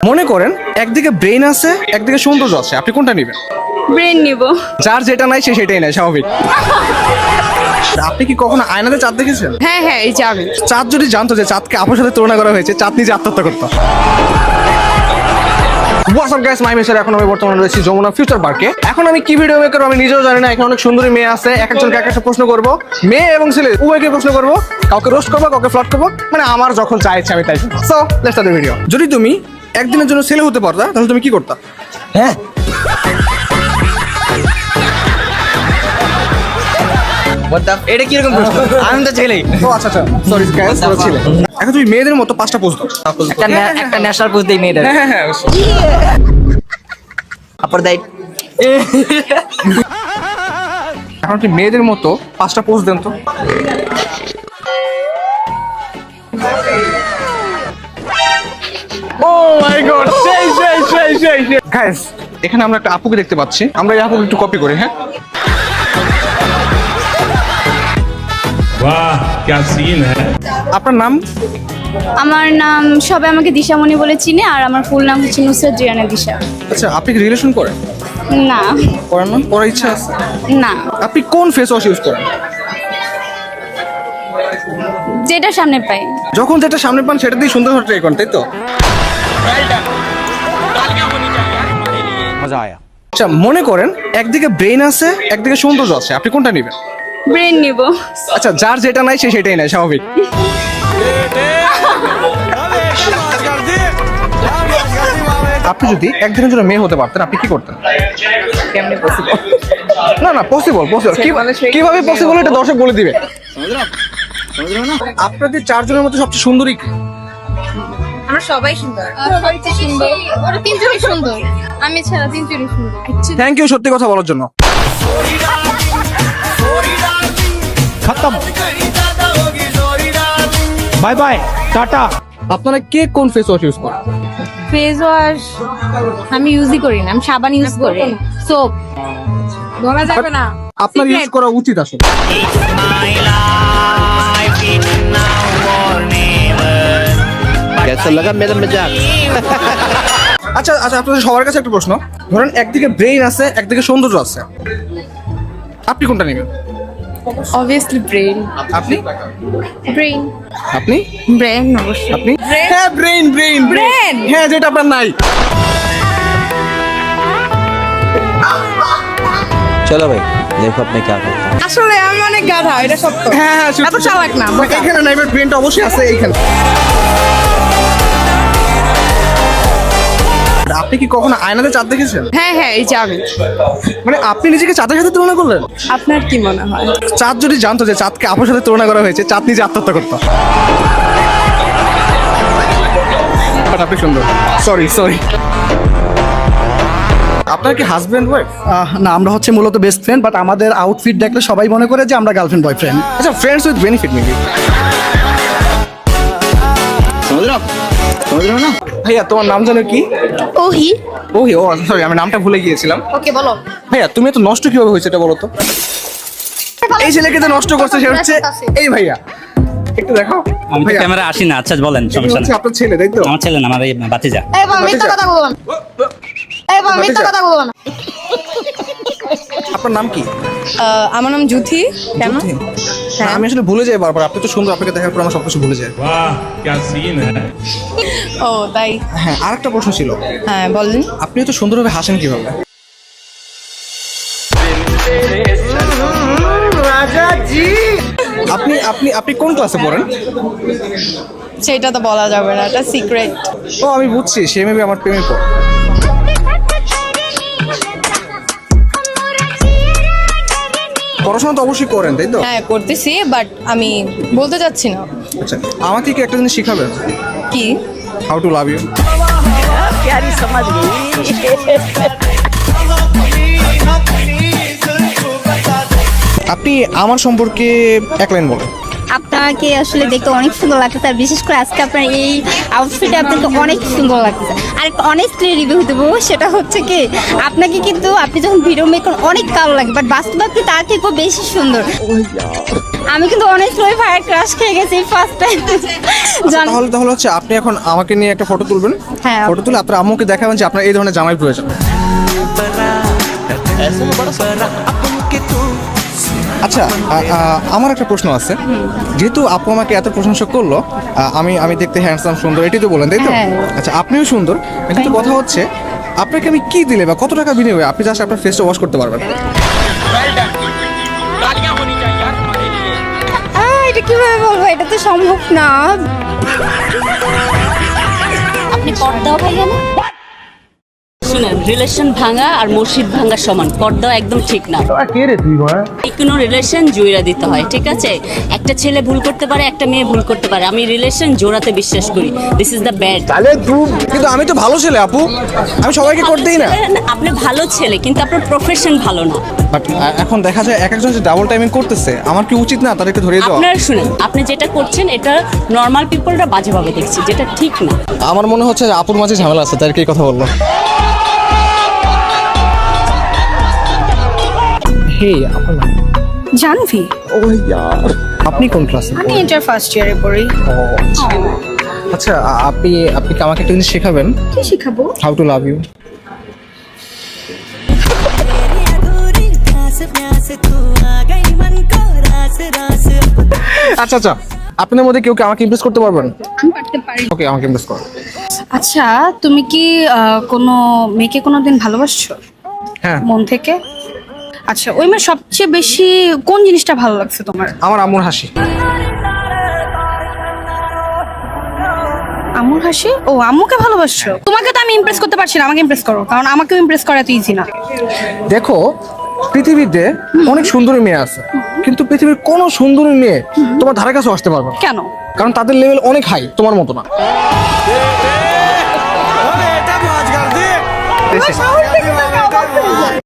মনে করেন একদিকে ব্রেন আছে একদিকে সৌন্দর্য আছে, আপনি কোনটা নেবেন? ব্রেন নিব। যার যেটা নাই সে সেটাই নাই, স্বাভাবিক। আপনি কি কখনো আয়নাতে চাঁদ দেখেছেন? হ্যাঁ হ্যাঁ, এই যাবে। চাঁদ যদি জানতো যে চাঁদকে আপুর সাথে তুলনা করা হয়েছে, চাঁদ নিজে আত্মহত্যা করতো। What's up guys, এখন আমি বর্তমানে রয়েছি যমুনা ফিউচার পার্কে। এখন আমি কি ভিডিও মেক করবো আমি নিজেও জানি না। এখানে অনেক সুন্দরী মেয়ে আছে, এক একজনকে এক একটা প্রশ্ন করবো। মেয়ে এবং ছেলে উভয়কে প্রশ্ন করবো, কাউকে রোস্ট করবো, কাউকে ফ্লট করবো, মানে আমার যখন চা ইচ্ছা আমি তাই। So let's start the video. যদি তুমি একদিনের জন্য ছেলে হতে পারতা তাহলে তুমি কি করতা? হ্যাঁ, এটা কিরকম প্রশ্ন? আমি তো ছেলেই। ও আচ্ছা আচ্ছা, সরি গাইস, তোমরা ছিলে। এখন তুমি মেয়েদের মতো 5টা পোস্ট দাও। একটা ন্যাশনাল পোস্ট দেই মেয়েদের। হ্যাঁ হ্যাঁ, আপর দাই। এখন আপনি মেয়েদের মতো 5টা পোস্ট দেন তো। ও মাই গড, সেই গাইস, এখানে আমরা একটা আপুকে দেখতে পাচ্ছি। আমরা এই আপুকে একটু কপি করি। হ্যাঁ, वाह क्या सीन है। আপনার নাম? আমার নাম, সবাই আমাকে দিশামণি বলে চিনে, আর আমার ফুল নাম হচ্ছে নুসরাত জিয়ানা দিশা। আচ্ছা, আপনি কি রিলেশন করেন? না করেন না? করার ইচ্ছা আছে? না, আপনি কোন ফেস ওয়াশ ইউজ করেন? যেটা সামনে পাই। যখন যেটা সামনে পান সেটা দিয়ে সুন্দর ট্রাই করেন, তাই তো? মজা আয়া। আচ্ছা, মনে করেন একদিকে ব্রেন আছে একদিকে সৌন্দর্য আছে, আপনি কোনটা নেবেন? ব্রেন নিব। আচ্ছা, যার যেটা নাই সে সেটাই নাই, স্বাভাবিক। আপনি যদি একদিনের জন্য মেয়ে হতে পারতেন আপনি কি করতেন? কেমনে পসিবল? না না, পসিবল কিভাবে পসিবল এটা দর্শক বলে দিবে। আপনাদের 4 জনের মধ্যে সবচেয়ে সুন্দরী কে? আমরা সবাই সুন্দর। সবচেয়ে সুন্দর ওরা তিনজনই সুন্দর, আমি ছাড়া তিনজনই সুন্দর। থ্যাংক ইউ সত্যি কথা বলার জন্য। खत्म बाय बाय टाटा। আপনারা কে কোন ফেস ওয়াশ ইউজ করেন? ফেস ওয়াশ আমি ইউজই করি না, আমি সাবান ইউজ করি, সোপ বলা যাবে না। আপনার ইউজ করা উচিত আসলে। कैसा लगा मेरा मजाक? আচ্ছা আচ্ছা, আপনাদের সবার কাছে একটা প্রশ্ন। ধরেন একদিকে ব্রেইন আছে একদিকে সৌন্দর্য আছে, আপনি কোনটা নেবেন? Obviously brain. আপনি ব্রেন আপনি ব্রেন অবশ্যই। আপনি হ্যাঁ, ব্রেইন ব্রেইন Brain? হ্যাঁ, যেটা আপনার নাই। चलो भाई देखो अपने क्या करते हैं। আসলে আমি অনেক গাধা, এটা সত্য। হ্যাঁ হ্যাঁ, এত চালাক না, বোকা। এখানে নাই, বাট ব্রেইনটা অবশ্যই আছে এইখানে। আপনি কি কখনো আয়নাতে চাঁদ দেখেছেন? হ্যাঁ হ্যাঁ, এই যাবে। মানে আপনি নিজেকে চাঁদের সাথে তুলনা করলেন? আপনার কি মনে হয়? চাঁদ যদি জানতো যে চাঁদকে আপুর সাথে তুলনা করা হয়েছে, চাঁদ নিজে আত্মহত্যা করতো। বাট আপনি সুন্দর। সরি। আপনার কি হাজবেন্ড ওয়াইফ? না, আমরা হচ্ছে মূলত বেস্ট ফ্রেন্ড, বাট আমাদের আউটফিট দেখলে সবাই মনে করে যে আমরা গার্লফ্রেন্ড বয়ফ্রেন্ড। আচ্ছা, ফ্রেন্ডস উইথ বেনিফিট মেবি। ভাইয়া, তোমার নাম জানো কি? ওহি। ওহি, ও সরি, আমি নামটা ভুলে গিয়েছিলাম। ওকে বলো। ভাইয়া, তুমি এত নষ্ট কিভাবে হয়েছে এটা বলো তো। এই ছেলেকে তো নষ্ট করছে সে হচ্ছে এই ভাইয়া। একটু দেখো আমি তো ভাইয়া, ক্যামেরা আসি না। আচ্ছা বলেন, এই সমস্যা হচ্ছে নেই। আপনার ছেলে, তাই তো? আমার ছেলে না, আমার এই বাতিজা। এই বাবা, মিথ্যা কথা বলবো না। এই বাবা, মিথ্যা কথা বলবো না। আপনার নাম কি? আমার নাম জুথি। কেন? না, আমি আসলে ভুলে যাই বারবার। আপনি তো সুন্দর, আপনাকে দেখার পর আমার সবকিছু ভুলে যায়। वाह क्या सीन है। ও তাই? হ্যাঁ, আরেকটা প্রশ্ন ছিল। হ্যাঁ বলেন। আপনি তো সুন্দরভাবে হাসেন কিভাবে? আপনি আপনি আপনি কোন ক্লাসে পড়েন? সেটা তো বলা যাবে না, এটা সিক্রেট। ও আমি বুঝছি, সে মেবি আমার প্রেমে পড়ে। পড়াশোনা তো অবশ্যই করেন, তাই তো? হ্যাঁ করতেছি, বাট আমি বলতে চাচ্ছি না। আচ্ছা, আমাকে কি একটা জিনিস শিখাবেন? কি? How to love you. আপনি আমার সম্পর্কে এক লাইন বলেন। আপনি আপনাকে আসলে দেখতে অনেক সুন্দর লাগছে, আর বিশেষ করে আজকে আপনার এই আউটফিটে আপনাকে অনেক সুন্দর লাগছে। আর একটা অনেস্টলি রিভিউ দেবো, সেটা হচ্ছে কি আপনাকে কিন্তু আপনি যখন ভিডিও মেক করেন অনেক কালো লাগে, বাট বাস্তবে আপনি তার থেকেও বেশি সুন্দর। আমি কিন্তু অনেস্টলি ফায়ার ক্রাশ খেয়ে গেছি ফার্স্ট টাইম। তাহলে হচ্ছে আপনি এখন আমাকে নিয়ে একটা ফটো তুলবেন। হ্যাঁ। ফটো তুলে আপনার আম্মুকে দেখাবেন যে আপনার এই ধরনের জামাই প্রয়োজন। আচ্ছা, আমার একটা প্রশ্ন আছে। যেহেতু আপু আমাকে এত প্রশংসা করলো, আমি দেখতে হ্যান্ডসাম, সুন্দর, এটাই তো বলেন, তাই তো? হ্যাঁ। আচ্ছা, আপনিও সুন্দর, কিন্তু কথা হচ্ছে আপনাকে আমি কি দিলে বা কত টাকা বিনিময়ে আপনি জাস্ট আপনার ফেসটা ওয়াশ করতে পারবেন? এটা কিভাবে বলবো, এটা তো সম্ভব না। আপনি পর্দাও ভাঙা না? শুনেন, রিলেশন ভাঙা আর মসজিদ ভাঙা সমান, পর্দাও একদম ঠিক না। এই কোনো রিলেশন জোড়া দিতে হয়, ঠিক আছে? একটা ছেলে ভুল করতে পারে, একটা মেয়ে ভুল করতে পারে। আমি রিলেশন জোড়াতে বিশ্বাস করি। This is the bad. কিন্তু আমি তো ভালো ছেলে আপু, আমি সবাইকে করতেই না। আপনি ভালো ছেলে, কিন্তু আপনার প্রফেশন ভালো না। বাট এখন দেখা যায় এক একজন যে ডাবল টাইমিং করতেছে, আমার কি উচিত না তাদেরকে ধরিয়ে দেওয়া? আপনার শুনেন, আপনি যেটা করছেন এটা নর্মাল পিপলরা বাজেভাবে দেখছে, যেটা ঠিক না। আমার মনে হচ্ছে যে আপুর মাঝে ঝামেলা আছে, তাদেরকে এই কথা বললো। হে আপু, জানভি, আপনি কোন ক্লাসে? আমি ইন্টার ফার্স্ট ইয়ারে পড়ি। আচ্ছা, আপনি কি আমাকে একটা জিনিস শেখাবেন? কি শিখাবো? How to love you. আচ্ছা আচ্ছা, আপনাদের মধ্যে কেউ কি আমাকে ইমপ্রেস করতে পারবেন? আমি পারতে পারি। ওকে, আমাকে ইমপ্রেস করো। আচ্ছা, তুমি কি কোনো মেয়েকে কোনোদিন ভালোবাসছো হ্যাঁ, মন থেকে? আচ্ছা, ওই মেয়ের সবচেয়ে বেশি কোন জিনিসটা ভালো লাগছে তোমার? আমার আম্মুর হাসি। আম্মুর হাসি? ও, আম্মুকে ভালোবাসছো? তোমাকে তো আমি ইমপ্রেস করতে পারছি না, আমাকে ইমপ্রেস করো, কারণ আমাকেও ইমপ্রেস করা এত ইজি না। দেখো, পৃথিবীতে অনেক সুন্দরী মেয়ে আছে, কিন্তু পৃথিবীর কোনো সুন্দরী মেয়ে তোমার ধারে কাছে আসতে পারবে না। কেন? কারণ তাদের লেভেল অনেক হাই, তোমার মতো না।